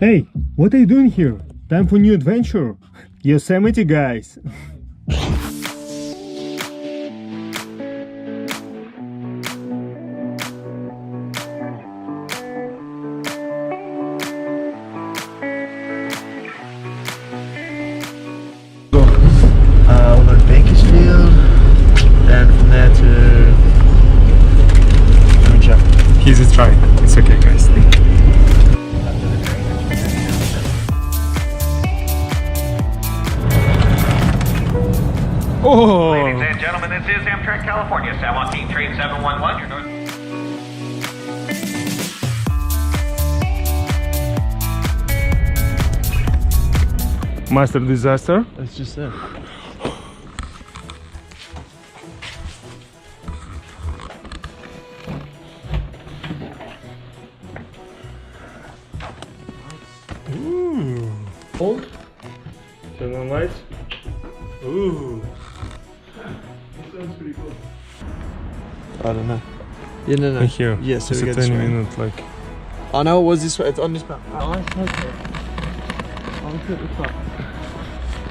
Hey, what are you doing here? Time for new adventure? Yosemite, guys! Over to Bakersfield, then from there to... Let me check. Here's a try. It's okay, guys. Oh! Ladies and gentlemen, this is Amtrak California, San Joaquin Train 711. Your north. Master disaster. That's just it. Ooh. Hold. Turn on lights. Ooh. That sounds pretty cool. I don't know. Yeah, no. Right here. Yeah, so it's we a go this 20 way. minute like. I know it was this way. It's on this map. Oh, okay. I'll look at the top.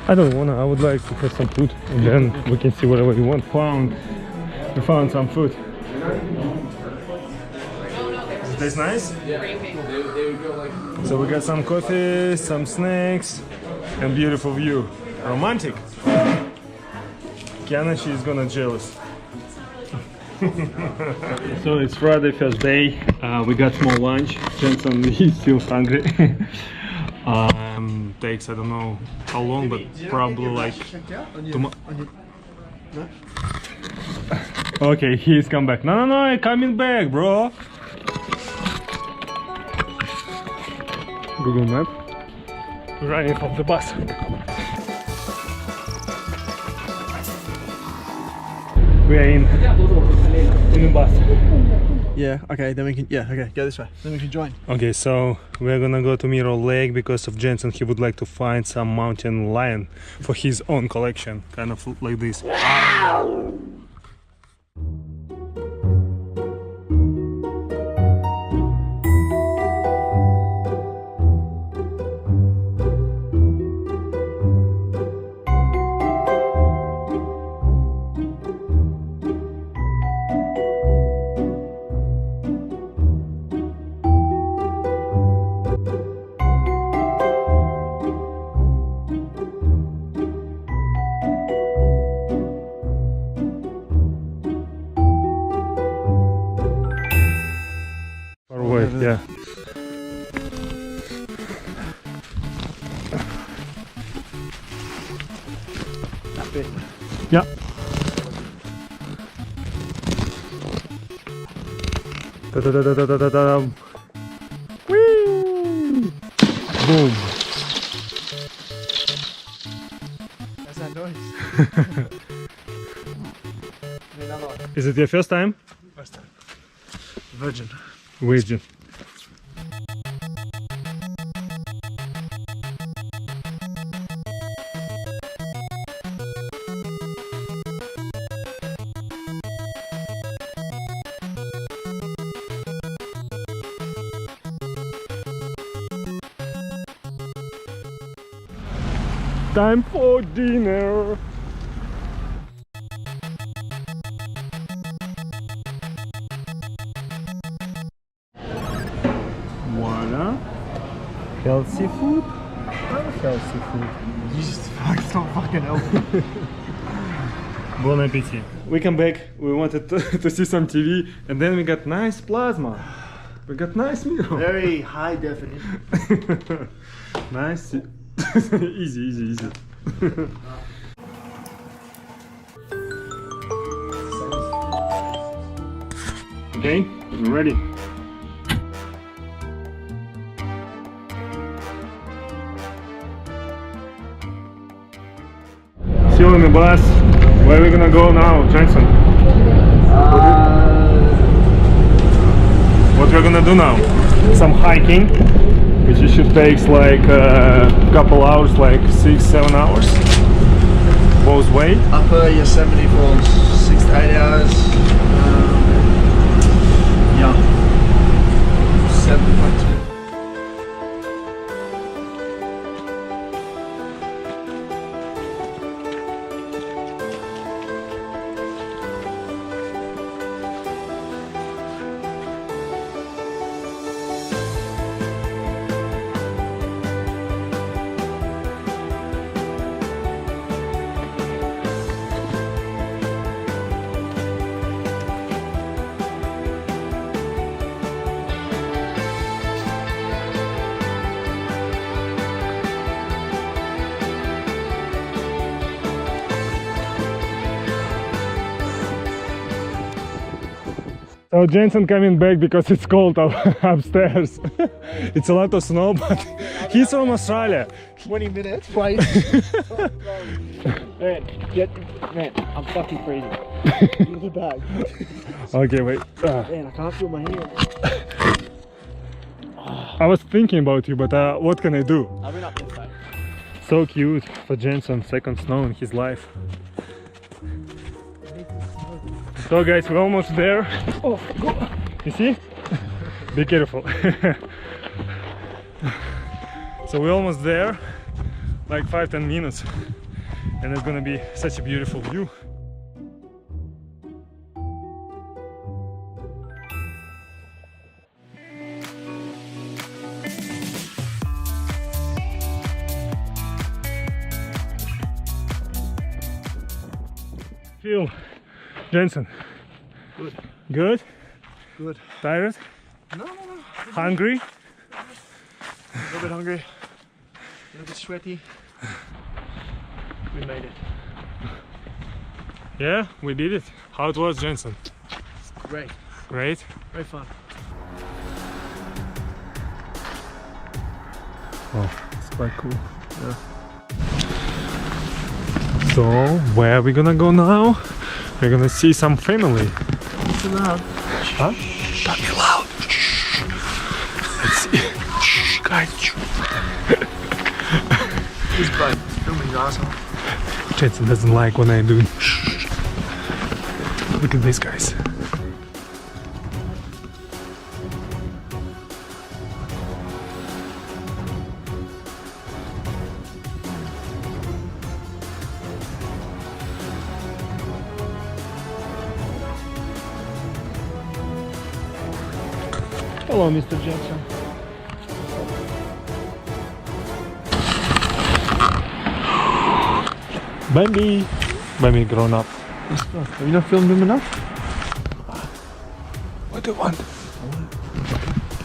I don't wanna. I would like to have some food, and then we can see whatever you want. We found some food. Tastes nice? Yeah. So we got some coffee, some snacks, and beautiful view. Romantic. Kiana, she's gonna jealous. So it's Friday, first day. We got small lunch. Jansen is still hungry. Takes I don't know how long, but probably like Okay, he's come back. No, coming back, bro. Google Map. Running off the bus. We are in the bus. Yeah, okay, then we can, okay, go this way. Then we can join. Okay, so we're gonna go to Mirror Lake because of Jansen. He would like to find some mountain lion for his own collection, kind of like this. Yeah. Yeah. Da da da da da da da da. Whee! Boom. That's that noise. Is it your first time? First time. Virgin. Virgin. Time for dinner. Voila. Healthy food. Healthy food. It's not fucking healthy. Bon appetit. We come back. We wanted to see some TV, and then we got nice plasma. We got nice meal. Very high definition. Nice. Easy. Okay, we're ready. Still in the bus. Where are we gonna go now, Jansen? What we're gonna do now? Some hiking, which it should take like a couple hours, like 6-7 hours, both way. Upper Yosemite Falls, 6 to 8 hours. Yeah. 7.2. Oh, Jansen coming back because it's cold upstairs. It's a lot of snow, but he's from Australia. 20 minutes flight. Man, I'm fucking crazy. Give the bag. Okay, wait. Man, I can't feel my hand. I was thinking about you, but what can I do? I've been up inside. So cute for Jansen, second snow in his life. So guys, we're almost there. Oh, go. You see? Be careful. So we're almost there, like 5-10 minutes, and it's gonna be such a beautiful view. Feel, Jansen. Good. Good? Good. Tired? No. Hungry? A little bit hungry. A little bit sweaty. We made it. Yeah, we did it. How it was, Jansen? Great. Great? Very fun. Oh, it's quite cool. Yeah. So, where are we gonna go now? We're gonna see some family. Too loud. Huh? Don't be loud. Shh. Let's see. Shh, guys. He's fun. Filming, asshole. Jansen doesn't like when I do. Shh. Look at these guys. Hello, Mr. Jackson. Bambi grown up. Have you not filmed him enough? What do you want? I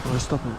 want to stop him.